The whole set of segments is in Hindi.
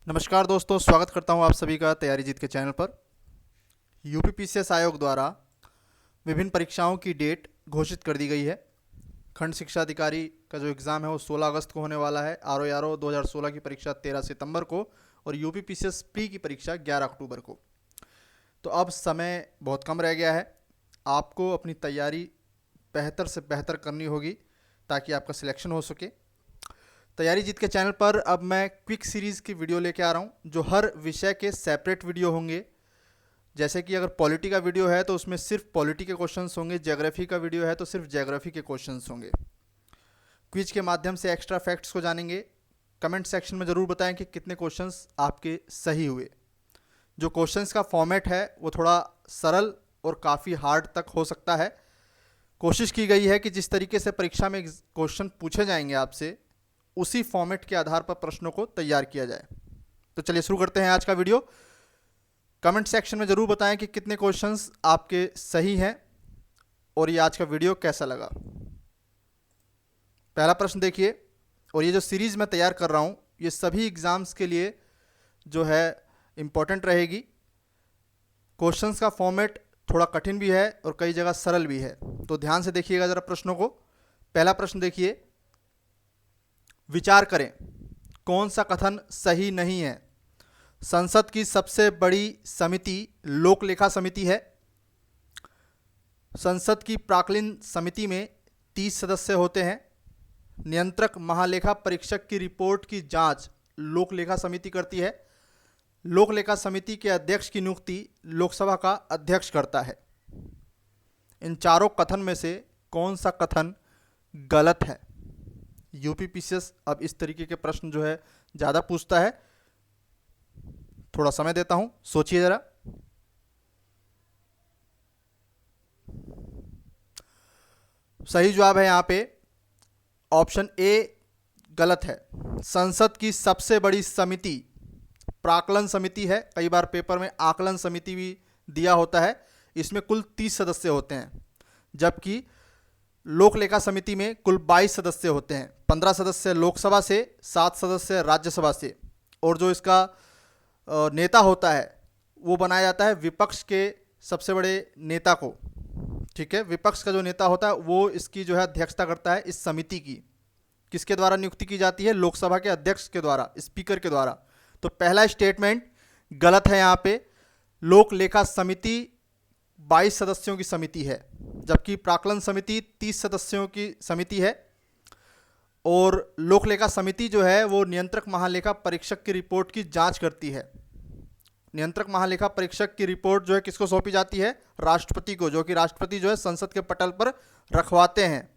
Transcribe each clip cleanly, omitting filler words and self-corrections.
नमस्कार दोस्तों, स्वागत करता हूं आप सभी का तैयारी जीत के चैनल पर। यूपी पीसीएस आयोग द्वारा विभिन्न परीक्षाओं की डेट घोषित कर दी गई है। खंड शिक्षा अधिकारी का जो एग्ज़ाम है वो 16 अगस्त को होने वाला है। आरओ 2016 की परीक्षा 13 सितंबर को और यूपी पीसीएस प्री की परीक्षा 11 अक्टूबर को। तो अब समय बहुत कम रह गया है। आपको अपनी तैयारी बेहतर से बेहतर करनी होगी ताकि आपका सिलेक्शन हो सके। तैयारी जीत के चैनल पर अब मैं क्विक सीरीज़ की वीडियो लेके आ रहा हूँ, जो हर विषय के सेपरेट वीडियो होंगे। जैसे कि अगर पॉलिटी का वीडियो है तो उसमें सिर्फ पॉलिटी के क्वेश्चंस होंगे, ज्योग्राफी का वीडियो है तो सिर्फ ज्योग्राफी के क्वेश्चंस होंगे। क्विज के माध्यम से एक्स्ट्रा फैक्ट्स को जानेंगे। कमेंट सेक्शन में ज़रूर बताएं कि कितने क्वेश्चंस आपके सही हुए। जो क्वेश्चंस का फॉर्मेट है वो थोड़ा सरल और काफ़ी हार्ड तक हो सकता है। कोशिश की गई है कि जिस तरीके से परीक्षा में क्वेश्चन पूछे जाएंगे आपसे, उसी फॉर्मेट के आधार पर प्रश्नों को तैयार किया जाए। तो चलिए शुरू करते हैं आज का वीडियो। कमेंट सेक्शन में ज़रूर बताएं कि कितने क्वेश्चंस आपके सही हैं और ये आज का वीडियो कैसा लगा। पहला प्रश्न देखिए, और ये जो सीरीज़ मैं तैयार कर रहा हूँ ये सभी एग्ज़ाम्स के लिए जो है इम्पोर्टेंट रहेगी। क्वेश्चंस का फॉर्मेट थोड़ा कठिन भी है और कई जगह सरल भी है, तो ध्यान से देखिएगा ज़रा प्रश्नों को। पहला प्रश्न देखिए, विचार करें कौन सा कथन सही नहीं है। संसद की सबसे बड़ी समिति लोक लेखा समिति है। संसद की प्राक्कलन समिति में 30 सदस्य होते हैं। नियंत्रक महालेखा परीक्षक की रिपोर्ट की जांच लोक लेखा समिति करती है। लोक लेखा समिति के अध्यक्ष की नियुक्ति लोकसभा का अध्यक्ष करता है। इन चारों कथन में से कौन सा कथन गलत है। यूपी पीसीएस अब इस तरीके के प्रश्न जो है ज़्यादा पूछता है। थोड़ा समय देता हूं, सोचिए ज़रा। सही जवाब है यहाँ पे ऑप्शन ए गलत है। संसद की सबसे बड़ी समिति प्राक्कलन समिति है। कई बार पेपर में आकलन समिति भी दिया होता है। इसमें कुल 30 सदस्य होते हैं, जबकि लोक लेखा समिति में कुल 22 सदस्य होते हैं। 15 सदस्य लोकसभा से, 7 सदस्य राज्यसभा से, और जो इसका नेता होता है वो बनाया जाता है विपक्ष के सबसे बड़े नेता को। ठीक है, विपक्ष का जो नेता होता है वो इसकी जो है अध्यक्षता करता है इस समिति की। किसके द्वारा नियुक्ति की जाती है? लोकसभा के अध्यक्ष के द्वारा, स्पीकर के द्वारा। तो पहला स्टेटमेंट गलत है यहाँ पे। लोक लेखा समिति 22 सदस्यों की समिति है, जबकि प्राक्कलन समिति 30 सदस्यों की समिति है। और लोक लेखा समिति जो है वो नियंत्रक महालेखा परीक्षक की रिपोर्ट की जांच करती है। नियंत्रक महालेखा परीक्षक की रिपोर्ट जो है किसको सौंपी जाती है? राष्ट्रपति को, जो कि राष्ट्रपति जो है संसद के पटल पर रखवाते हैं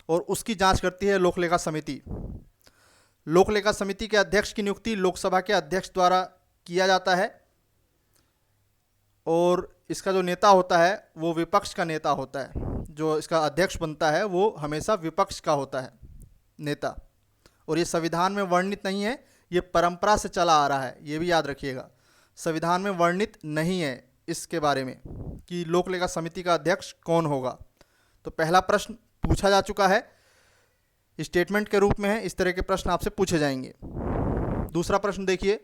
और उसकी जांच करती है लोक लेखा समिति। लोक लेखा समिति के अध्यक्ष की नियुक्ति लोकसभा के अध्यक्ष द्वारा किया जाता है और इसका जो नेता होता है वो विपक्ष का नेता होता है। जो इसका अध्यक्ष बनता है वो हमेशा विपक्ष का होता है नेता। और ये संविधान में वर्णित नहीं है, ये परंपरा से चला आ रहा है, ये भी याद रखिएगा। संविधान में वर्णित नहीं है इसके बारे में कि लोक लेखा समिति का अध्यक्ष कौन होगा। तो पहला प्रश्न पूछा जा चुका है, स्टेटमेंट के रूप में है। इस तरह के प्रश्न आपसे पूछे जाएंगे। दूसरा प्रश्न देखिए,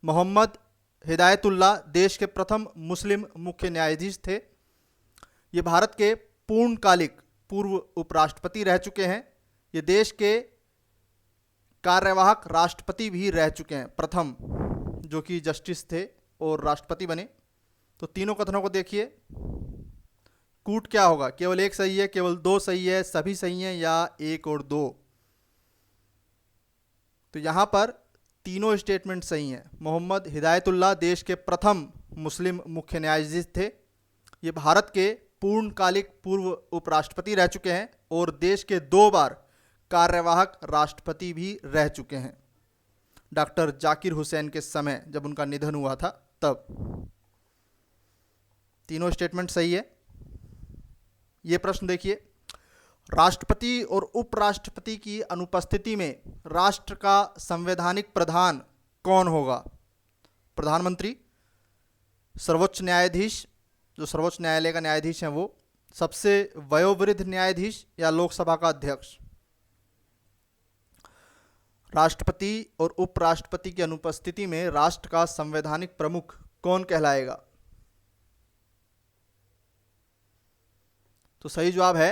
मोहम्मद हिदायतुल्लाह देश के प्रथम मुस्लिम मुख्य न्यायाधीश थे। ये भारत के पूर्णकालिक पूर्व उपराष्ट्रपति रह चुके हैं। ये देश के कार्यवाहक राष्ट्रपति भी रह चुके हैं, प्रथम जो कि जस्टिस थे और राष्ट्रपति बने। तो तीनों कथनों को देखिए। कूट क्या होगा? केवल एक सही है, केवल दो सही है, सभी सही हैं, या एक और दो? तो यहां पर तीनों स्टेटमेंट सही हैं। मोहम्मद हिदायतुल्लाह देश के प्रथम मुस्लिम मुख्य न्यायाधीश थे। ये भारत के पूर्णकालिक पूर्व उपराष्ट्रपति रह चुके हैं और देश के 2 बार कार्यवाहक राष्ट्रपति भी रह चुके हैं। डॉक्टर जाकिर हुसैन के समय जब उनका निधन हुआ था तब। तीनों स्टेटमेंट सही है। ये प्रश्न देखिए, राष्ट्रपति और उपराष्ट्रपति की अनुपस्थिति में राष्ट्र का संवैधानिक प्रधान कौन होगा? प्रधानमंत्री, सर्वोच्च न्यायाधीश, जो सर्वोच्च न्यायालय का न्यायाधीश हैं वो, सबसे वयोवृद्ध न्यायाधीश, या लोकसभा का अध्यक्ष? राष्ट्रपति और उपराष्ट्रपति की अनुपस्थिति में राष्ट्र का संवैधानिक प्रमुख कौन कहलाएगा? तो सही जवाब है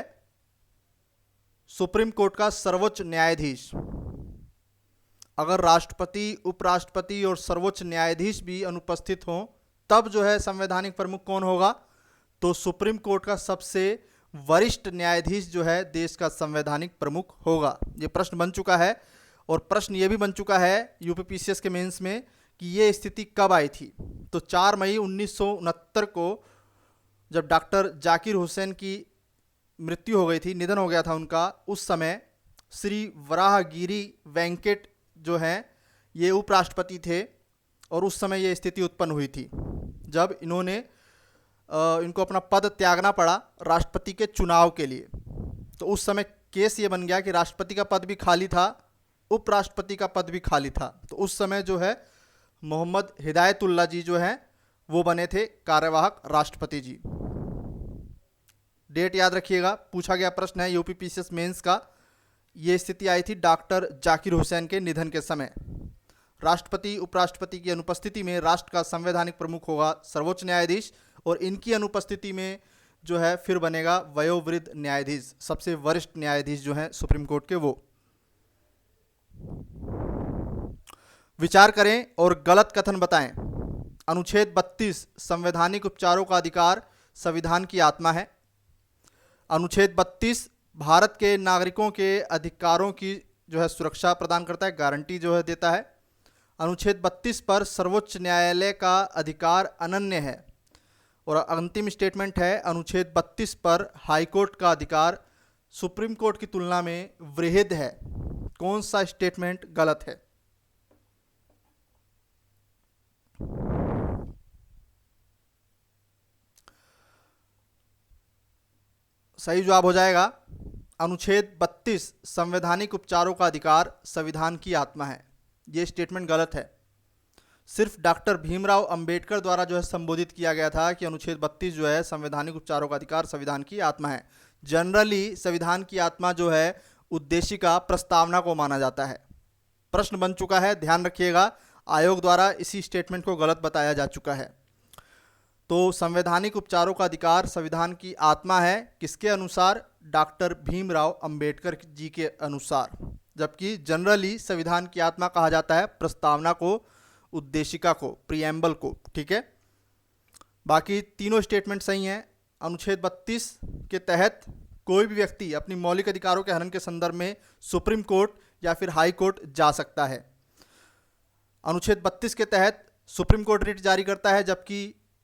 सुप्रीम कोर्ट का सर्वोच्च न्यायाधीश। अगर राष्ट्रपति, उपराष्ट्रपति और सर्वोच्च न्यायाधीश भी अनुपस्थित हों तब जो है संवैधानिक प्रमुख कौन होगा? तो सुप्रीम कोर्ट का सबसे वरिष्ठ न्यायाधीश जो है देश का संवैधानिक प्रमुख होगा। ये प्रश्न बन चुका है और प्रश्न ये भी बन चुका है यूपीपीसीएस के मेंस में कि ये स्थिति कब आई थी। तो 4 मई 1969 को जब डॉक्टर जाकिर हुसैन की मृत्यु हो गई थी, निधन हो गया था उनका, उस समय श्री वराहगिरी वेंकट जो हैं ये उपराष्ट्रपति थे और उस समय ये स्थिति उत्पन्न हुई थी जब इनको अपना पद त्यागना पड़ा राष्ट्रपति के चुनाव के लिए। तो उस समय केस ये बन गया कि राष्ट्रपति का पद भी खाली था, उपराष्ट्रपति का पद भी खाली था। तो उस समय जो है मोहम्मद हिदायतुल्ला जी जो हैं वो बने थे कार्यवाहक राष्ट्रपति जी। डेट याद रखिएगा, पूछा गया प्रश्न है यूपीपीसीएस मेंस का। ये स्थिति आई थी डॉक्टर जाकिर हुसैन के निधन के समय। राष्ट्रपति, उपराष्ट्रपति की अनुपस्थिति में राष्ट्र का संवैधानिक प्रमुख होगा सर्वोच्च न्यायाधीश और इनकी अनुपस्थिति में जो है फिर बनेगा वयोवृद्ध न्यायाधीश, सबसे वरिष्ठ न्यायाधीश जो हैं सुप्रीम कोर्ट के वो। विचार करें और गलत कथन बताएं। अनुच्छेद 32 संवैधानिक उपचारों का अधिकार संविधान की आत्मा है। अनुच्छेद 32 भारत के नागरिकों के अधिकारों की जो है सुरक्षा प्रदान करता है, गारंटी जो है देता है। अनुच्छेद 32 पर सर्वोच्च न्यायालय का अधिकार अनन्य है। और अंतिम स्टेटमेंट है अनुच्छेद 32 पर हाईकोर्ट का अधिकार सुप्रीम कोर्ट की तुलना में वृहद है। कौन सा स्टेटमेंट गलत है? सही जवाब हो जाएगा अनुच्छेद 32 संवैधानिक उपचारों का अधिकार संविधान की आत्मा है। ये स्टेटमेंट गलत है। सिर्फ डॉक्टर भीमराव अंबेडकर द्वारा जो है संबोधित किया गया था कि अनुच्छेद 32 जो है संवैधानिक उपचारों का अधिकार संविधान की आत्मा है। जनरली संविधान की आत्मा जो है उद्देशिका प्रस्तावना को माना जाता है। प्रश्न बन चुका है, ध्यान रखिएगा, आयोग द्वारा इसी स्टेटमेंट को गलत बताया जा चुका है। तो संवैधानिक उपचारों का अधिकार संविधान की आत्मा है किसके अनुसार? डॉक्टर भीमराव अंबेडकर जी के अनुसार। जबकि जनरली संविधान की आत्मा कहा जाता है प्रस्तावना को, उद्देशिका को, प्रीएम्बल को। ठीक है, बाकी तीनों स्टेटमेंट सही हैं। अनुच्छेद 32 के तहत कोई भी व्यक्ति अपनी मौलिक अधिकारों के हनन के संदर्भ में सुप्रीम कोर्ट या फिर हाई कोर्ट जा सकता है। अनुच्छेद 32 के तहत सुप्रीम कोर्ट रिट जारी करता है जबकि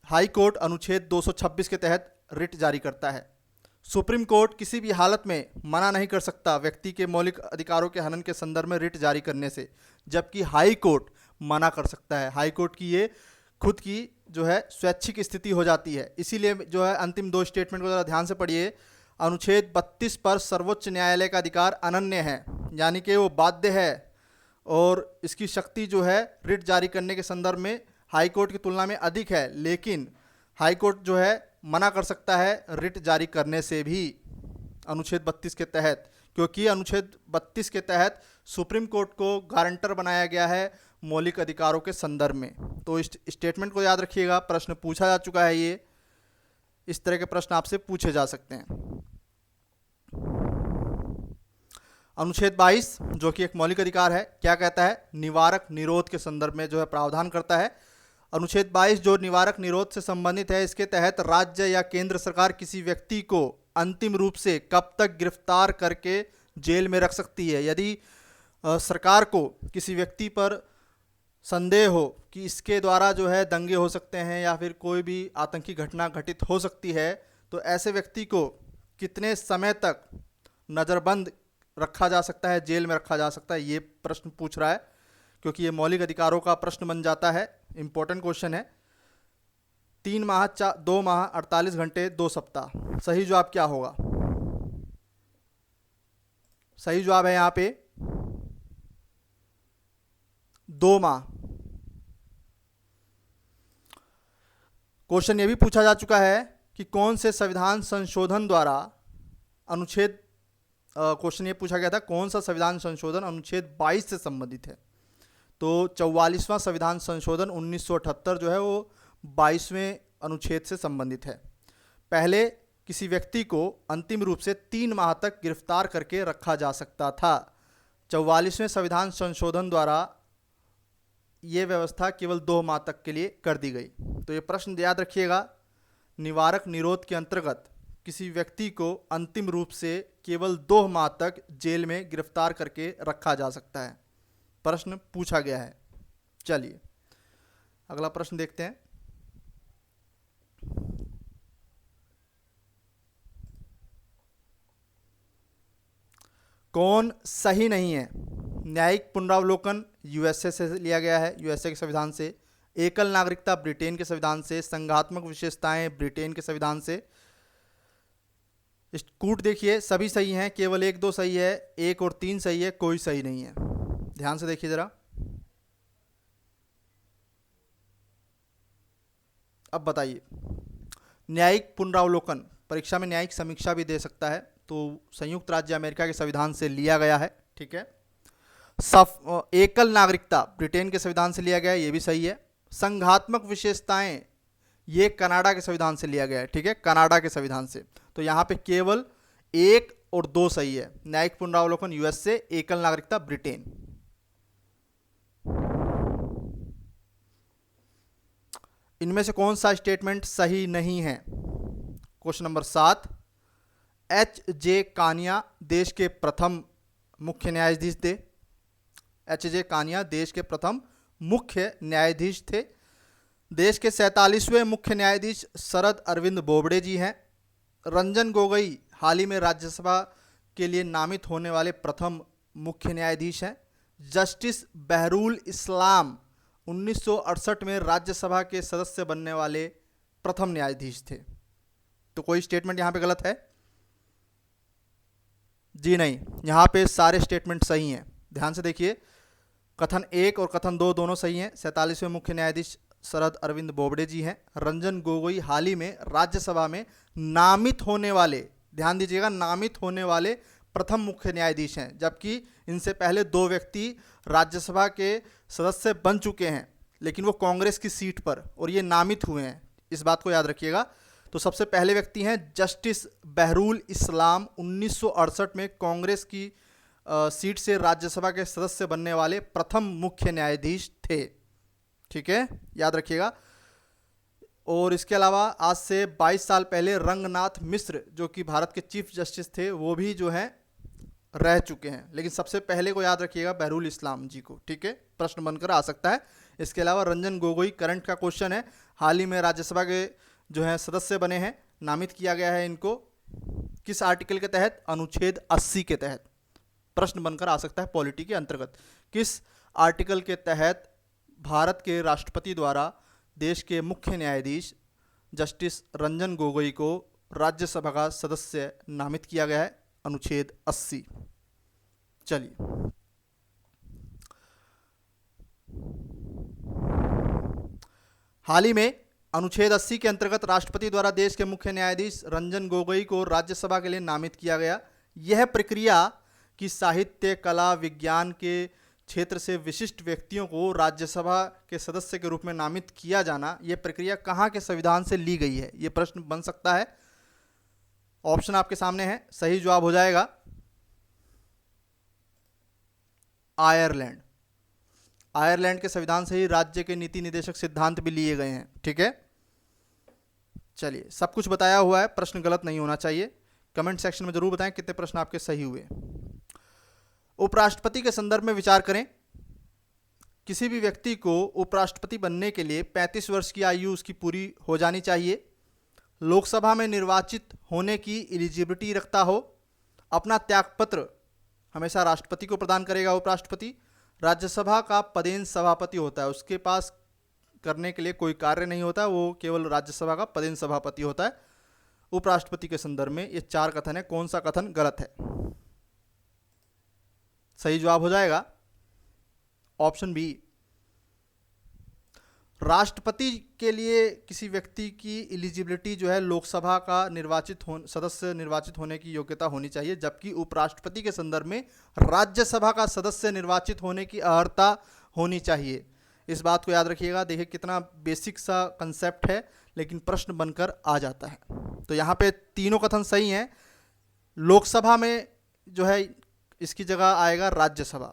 हाई कोर्ट अनुच्छेद 226 के तहत रिट जारी करता है। सुप्रीम कोर्ट किसी भी हालत में मना नहीं कर सकता व्यक्ति के मौलिक अधिकारों के हनन के संदर्भ में रिट जारी करने से, जबकि हाई कोर्ट मना कर सकता है। हाई कोर्ट की ये खुद की जो है स्वैच्छिक स्थिति हो जाती है। इसीलिए जो है अंतिम दो स्टेटमेंट को ज़रा ध्यान से पढ़िए। अनुच्छेद 32 पर सर्वोच्च न्यायालय का अधिकार अनन्य है, यानी कि वो बाध्य है और इसकी शक्ति जो है रिट जारी करने के संदर्भ में हाई कोर्ट की तुलना में अधिक है, लेकिन हाई कोर्ट जो है मना कर सकता है रिट जारी करने से भी अनुच्छेद 32 के तहत, क्योंकि अनुच्छेद 32 के तहत सुप्रीम कोर्ट को गारंटर बनाया गया है मौलिक अधिकारों के संदर्भ में। तो इस स्टेटमेंट को याद रखिएगा, प्रश्न पूछा जा चुका है। ये इस तरह के प्रश्न आपसे पूछे जा सकते हैं। अनुच्छेद 22 जो कि एक मौलिक अधिकार है, क्या कहता है? निवारक निरोध के संदर्भ में जो है प्रावधान करता है। अनुच्छेद 22 जो निवारक निरोध से संबंधित है, इसके तहत राज्य या केंद्र सरकार किसी व्यक्ति को अंतिम रूप से कब तक गिरफ्तार करके जेल में रख सकती है। यदि सरकार को किसी व्यक्ति पर संदेह हो कि इसके द्वारा जो है दंगे हो सकते हैं या फिर कोई भी आतंकी घटना घटित हो सकती है, तो ऐसे व्यक्ति को कितने समय तक नज़रबंद रखा जा सकता है, जेल में रखा जा सकता है, ये प्रश्न पूछ रहा है, क्योंकि ये मौलिक अधिकारों का प्रश्न बन जाता है। इंपॉर्टेंट क्वेश्चन है। 3 माह, 2 माह, 48 घंटे, 2 सप्ताह। सही जवाब क्या होगा? सही जवाब है यहाँ पे 2 माह। क्वेश्चन ये भी पूछा जा चुका है कि कौन से संविधान संशोधन द्वारा अनुच्छेद क्वेश्चन ये पूछा गया था कौन सा संविधान संशोधन अनुच्छेद 22 से संबंधित है। तो 44वां संविधान संशोधन 1978 जो है वो 22वें अनुच्छेद से संबंधित है। पहले किसी व्यक्ति को अंतिम रूप से 3 माह तक गिरफ्तार करके रखा जा सकता था। 44वें संविधान संशोधन द्वारा ये व्यवस्था केवल 2 माह तक के लिए कर दी गई। तो ये प्रश्न याद रखिएगा, निवारक निरोध के अंतर्गत किसी व्यक्ति को अंतिम रूप से केवल 2 माह तक जेल में गिरफ्तार करके रखा जा सकता है, प्रश्न पूछा गया है। चलिए अगला प्रश्न देखते हैं। कौन सही नहीं है? न्यायिक पुनरावलोकन यूएसए से लिया गया है, यूएसए के संविधान से। एकल नागरिकता ब्रिटेन के संविधान से। संघात्मक विशेषताएं ब्रिटेन के संविधान से। कूट देखिए सभी सही हैं, केवल 1 2 सही है, 1 और 3 सही है, कोई सही नहीं है। ध्यान से देखिए जरा। अब बताइए, न्यायिक पुनरावलोकन परीक्षा में न्यायिक समीक्षा भी दे सकता है, तो संयुक्त राज्य अमेरिका के संविधान से लिया गया है, ठीक है। एकल नागरिकता ब्रिटेन के संविधान से लिया गया है, ये भी सही है। संघात्मक विशेषताएं ये कनाडा के संविधान से लिया गया है, ठीक है, कनाडा के संविधान से। तो यहाँ पे केवल 1 और 2 सही है। न्यायिक पुनरावलोकन यूएसए, एकल नागरिकता ब्रिटेन। इनमें से कौन सा स्टेटमेंट सही नहीं है? Question number 7, H.J. कानिया देश के प्रथम मुख्य न्यायाधीश थे। H.J. कानिया देश के प्रथम मुख्य न्यायाधीश थे। देश के 47वें मुख्य न्यायाधीश शरद अरविंद बोबडे जी हैं। रंजन गोगोई हाल ही में राज्यसभा के लिए नामित होने वाले प्रथम मुख्य न्यायाधीश हैं। जस्टिस बहरुल इस्लाम 1968 में राज्यसभा के सदस्य बनने वाले प्रथम न्यायाधीश थे। तो कोई स्टेटमेंट यहाँ पे गलत है? जी नहीं, यहाँ पे सारे स्टेटमेंट सही हैं। ध्यान से देखिए, कथन 1 और कथन 2 दोनों सही हैं। 47वें मुख्य न्यायाधीश शरद अरविंद बोबडे जी हैं। रंजन गोगोई हाल ही में राज्यसभा में नामित होने वाले, ध्यान दीजिएगा, नामित होने वाले प्रथम मुख्य न्यायाधीश हैं, जबकि इनसे पहले 2 व्यक्ति राज्यसभा के सदस्य बन चुके हैं, लेकिन वो कांग्रेस की सीट पर, और ये नामित हुए हैं। इस बात को याद रखिएगा। तो सबसे पहले व्यक्ति हैं जस्टिस बहरुल इस्लाम, 1968 में कांग्रेस की सीट से राज्यसभा के सदस्य बनने वाले प्रथम मुख्य न्यायाधीश थे, ठीक है, याद रखिएगा। और इसके अलावा आज से 22 साल पहले रंगनाथ मिश्र जो कि भारत के चीफ जस्टिस थे, वो भी जो हैं रह चुके हैं, लेकिन सबसे पहले को याद रखिएगा बहरुल इस्लाम जी को, ठीक है, प्रश्न बनकर आ सकता है। इसके अलावा रंजन गोगोई करंट का क्वेश्चन है, हाल ही में राज्यसभा के जो है सदस्य बने हैं, नामित किया गया है इनको किस आर्टिकल के तहत? अनुच्छेद 80 के तहत। प्रश्न बनकर आ सकता है पॉलिटी के अंतर्गत, किस आर्टिकल के तहत भारत के राष्ट्रपति द्वारा देश के मुख्य न्यायाधीश जस्टिस रंजन गोगोई को राज्यसभा का सदस्य नामित किया गया है? अनुच्छेद 80। चलिए हाल ही में अनुच्छेद 80 के अंतर्गत राष्ट्रपति द्वारा देश के मुख्य न्यायाधीश रंजन गोगोई को राज्यसभा के लिए नामित किया गया। यह प्रक्रिया कि साहित्य, कला, विज्ञान के क्षेत्र से विशिष्ट व्यक्तियों को राज्यसभा के सदस्य के रूप में नामित किया जाना, यह प्रक्रिया कहाँ के संविधान से ली गई है? यह प्रश्न बन सकता है। ऑप्शन आपके सामने है, सही जवाब हो जाएगा आयरलैंड। आयरलैंड के संविधान से ही राज्य के नीति निदेशक सिद्धांत भी लिए गए हैं, ठीक है। चलिए, सब कुछ बताया हुआ है, प्रश्न गलत नहीं होना चाहिए। कमेंट सेक्शन में जरूर बताएं कितने प्रश्न आपके सही हुए। उपराष्ट्रपति के संदर्भ में विचार करें। किसी भी व्यक्ति को उपराष्ट्रपति बनने के लिए 35 वर्ष की आयु उसकी पूरी हो जानी चाहिए, लोकसभा में निर्वाचित होने की एलिजिबिलिटी रखता हो, अपना त्यागपत्र हमेशा राष्ट्रपति को प्रदान करेगा उपराष्ट्रपति, राज्यसभा का पदेन सभापति होता है, उसके पास करने के लिए कोई कार्य नहीं होता, वो केवल राज्यसभा का पदेन सभापति होता है। उपराष्ट्रपति के संदर्भ में ये 4 कथन है, कौन सा कथन गलत है? सही जवाब हो जाएगा ऑप्शन बी। राष्ट्रपति के लिए किसी व्यक्ति की एलिजिबिलिटी जो है लोकसभा का सदस्य निर्वाचित होने की योग्यता होनी चाहिए, जबकि उपराष्ट्रपति के संदर्भ में राज्यसभा का सदस्य निर्वाचित होने की अर्हता होनी चाहिए। इस बात को याद रखिएगा। देखिए कितना बेसिक सा कंसेप्ट है, लेकिन प्रश्न बनकर आ जाता है। तो यहाँ पे तीनों कथन सही हैं। लोकसभा में जो है इसकी जगह आएगा राज्यसभा।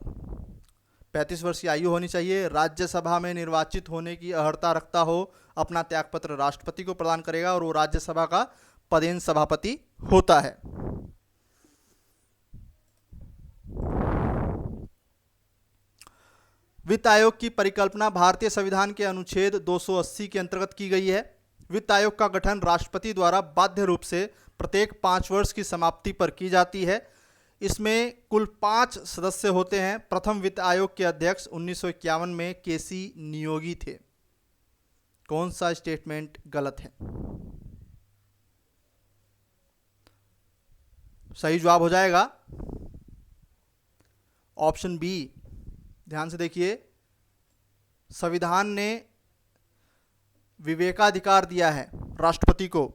35 वर्ष की आयु होनी चाहिए, राज्यसभा में निर्वाचित होने की अर्हता रखता हो, अपना त्यागपत्र राष्ट्रपति को प्रदान करेगा और वो राज्यसभा का पदेन सभापति होता है। वित्त आयोग की परिकल्पना भारतीय संविधान के अनुच्छेद 280 के अंतर्गत की गई है। वित्त आयोग का गठन राष्ट्रपति द्वारा बाध्य रूप से प्रत्येक 5 वर्ष की समाप्ति पर की जाती है। इसमें कुल 5 सदस्य होते हैं। प्रथम वित्त आयोग के अध्यक्ष 1951 में केसी नियोगी थे। कौन सा स्टेटमेंट गलत है? सही जवाब हो जाएगा ऑप्शन बी। ध्यान से देखिए, संविधान ने विवेकाधिकार दिया है राष्ट्रपति को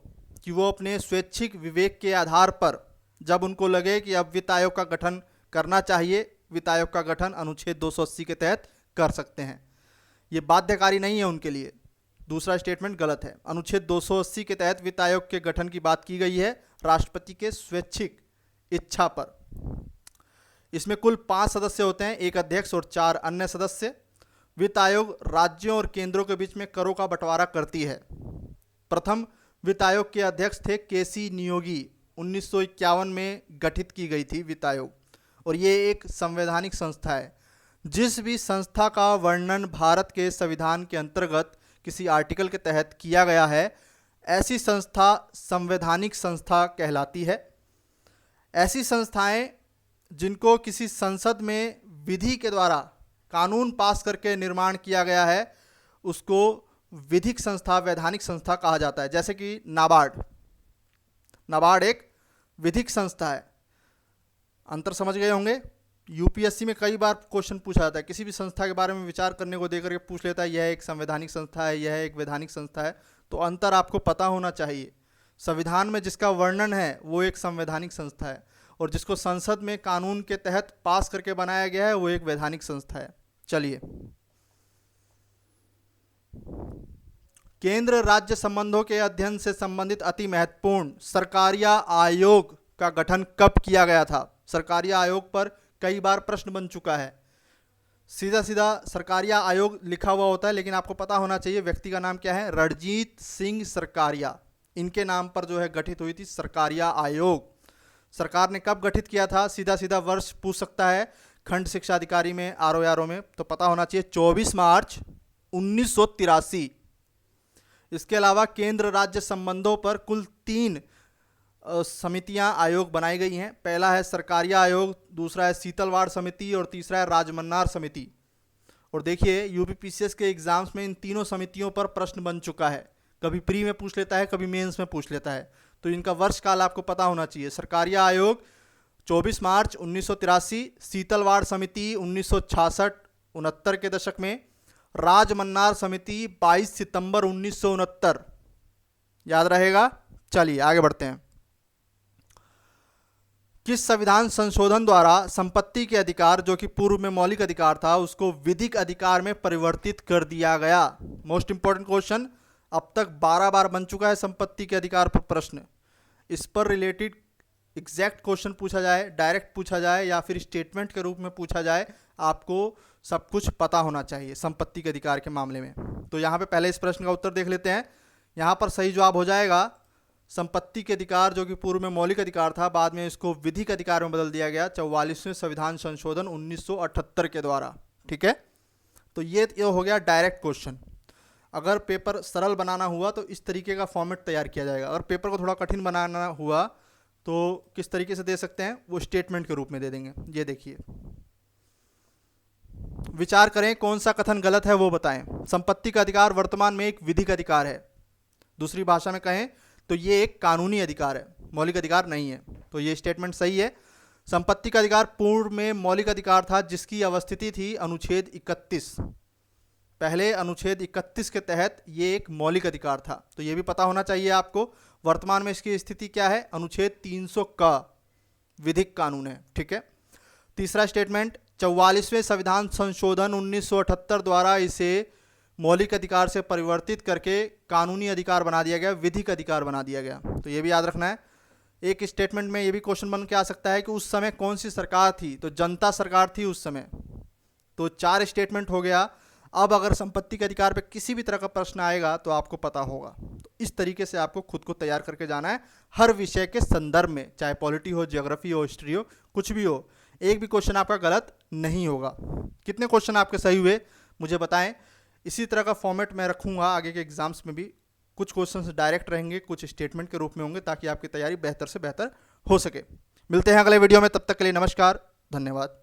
कि वो अपने स्वैच्छिक विवेक के आधार पर जब उनको लगे कि अब वित्त आयोग का गठन करना चाहिए, वित्त आयोग का गठन अनुच्छेद 280 के तहत कर सकते हैं। ये बाध्यकारी नहीं है उनके लिए। दूसरा स्टेटमेंट गलत है। अनुच्छेद 280 के तहत वित्त आयोग के गठन की बात की गई है राष्ट्रपति के स्वैच्छिक इच्छा पर। इसमें कुल 5 सदस्य होते हैं, 1 अध्यक्ष और 4 अन्य सदस्य। वित्त आयोग राज्यों और केंद्रों के बीच में करों का बंटवारा करती है। प्रथम वित्त आयोग के अध्यक्ष थे केसी नियोगी। 1951 में गठित की गई थी वित्त आयोग, और ये एक संवैधानिक संस्था है। जिस भी संस्था का वर्णन भारत के संविधान के अंतर्गत किसी आर्टिकल के तहत किया गया है, ऐसी संस्था संवैधानिक संस्था कहलाती है। ऐसी संस्थाएं जिनको किसी संसद में विधि के द्वारा कानून पास करके निर्माण किया गया है, उसको विधिक संस्था, वैधानिक संस्था कहा जाता है। जैसे कि नाबार्ड एक विधिक संस्था है। अंतर समझ गए होंगे। यूपीएससी में कई बार क्वेश्चन पूछा जाता है, किसी भी संस्था के बारे में विचार करने को देकर के पूछ लेता है, यह एक संवैधानिक संस्था है, यह एक वैधानिक संस्था है। तो अंतर आपको पता होना चाहिए। संविधान में जिसका वर्णन है वो एक संवैधानिक संस्था है, और जिसको संसद में कानून के तहत पास करके बनाया गया है वो एक वैधानिक संस्था है। चलिए, केंद्र राज्य संबंधों के अध्ययन से संबंधित अति महत्वपूर्ण सरकारिया आयोग का गठन कब किया गया था? सरकारिया आयोग पर कई बार प्रश्न बन चुका है। सीधा सीधा सरकारिया आयोग लिखा हुआ होता है, लेकिन आपको पता होना चाहिए व्यक्ति का नाम क्या है। रणजीत सिंह सरकारिया, इनके नाम पर जो है गठित हुई थी सरकारिया आयोग। सरकार ने कब गठित किया था? सीधा सीधा वर्ष पूछ सकता है खंड शिक्षा अधिकारी में, आरओ में, तो पता होना चाहिए 24 मार्च 1983। इसके अलावा केंद्र राज्य संबंधों पर कुल 3 समितियां, आयोग बनाई गई हैं। पहला है सरकारिया आयोग, दूसरा है शीतलवाड़ समिति और तीसरा है राजमन्नार समिति। और देखिए यूपीपीसीएस के एग्जाम्स में इन तीनों समितियों पर प्रश्न बन चुका है। कभी प्री में पूछ लेता है, कभी मेंस में पूछ लेता है। तो इनका वर्ष काल आपको पता होना चाहिए। सरकारिया आयोग 24 मार्च 1983, शीतलवाड़ समिति 1966-69 के दशक में, राजमन्नार समिति 22 सितंबर 1969। याद रहेगा। चलिए आगे बढ़ते हैं। किस संविधान संशोधन द्वारा संपत्ति के अधिकार, जो कि पूर्व में मौलिक अधिकार था, उसको विधिक अधिकार में परिवर्तित कर दिया गया? मोस्ट इंपॉर्टेंट क्वेश्चन, अब तक 12 बार बन चुका है संपत्ति के अधिकार पर प्रश्न। इस पर रिलेटेड एग्जैक्ट क्वेश्चन पूछा जाए, डायरेक्ट पूछा जाए या फिर स्टेटमेंट के रूप में पूछा जाए, आपको सब कुछ पता होना चाहिए संपत्ति के अधिकार के मामले में। तो यहाँ पे पहले इस प्रश्न का उत्तर देख लेते हैं। यहाँ पर सही जवाब हो जाएगा संपत्ति के अधिकार, जो कि पूर्व में मौलिक अधिकार था, बाद में इसको विधिक अधिकार में बदल दिया गया 44वें संविधान संशोधन 1978 के द्वारा। ठीक है, तो ये हो गया डायरेक्ट क्वेश्चन। अगर पेपर सरल बनाना हुआ तो इस तरीके का फॉर्मेट तैयार किया जाएगा। अगर पेपर को थोड़ा कठिन बनाना हुआ तो किस तरीके से दे सकते हैं, वो स्टेटमेंट के रूप में दे देंगे। ये देखिए, विचार करें कौन सा कथन गलत है वो बताएं। संपत्ति का अधिकार वर्तमान में एक विधिक अधिकार है। दूसरी भाषा में कहें तो ये एक कानूनी अधिकार है, मौलिक अधिकार नहीं है। तो ये स्टेटमेंट सही है। संपत्ति का अधिकार पूर्व में मौलिक अधिकार था, जिसकी अवस्थिति थी अनुच्छेद 31। पहले अनुच्छेद 31 के तहत ये एक मौलिक अधिकार था, तो ये भी पता होना चाहिए आपको। वर्तमान में इसकी स्थिति क्या है? अनुच्छेद 300 का विधिक कानून है, ठीक है। तीसरा स्टेटमेंट, 44वें संविधान संशोधन 1978 द्वारा इसे मौलिक अधिकार से परिवर्तित करके कानूनी अधिकार बना दिया गया, विधिक अधिकार बना दिया गया, तो ये भी याद रखना है। एक स्टेटमेंट में ये भी क्वेश्चन बन के आ सकता है कि उस समय कौन सी सरकार थी, तो जनता सरकार थी उस समय। तो 4 स्टेटमेंट हो गया। अब अगर संपत्ति के अधिकार पे किसी भी तरह का प्रश्न आएगा तो आपको पता होगा। तो इस तरीके से आपको खुद को तैयार करके जाना है हर विषय के संदर्भ में, चाहे पॉलिटी हो, ज्योग्राफी हो, हिस्ट्री हो, कुछ भी हो। एक भी क्वेश्चन आपका गलत नहीं होगा। कितने क्वेश्चन आपके सही हुए मुझे बताएं। इसी तरह का फॉर्मेट मैं रखूंगा आगे के एग्जाम्स में भी। कुछ क्वेश्चंस डायरेक्ट रहेंगे, कुछ स्टेटमेंट के रूप में होंगे, ताकि आपकी तैयारी बेहतर से बेहतर हो सके। मिलते हैं अगले वीडियो में, तब तक के लिए नमस्कार, धन्यवाद।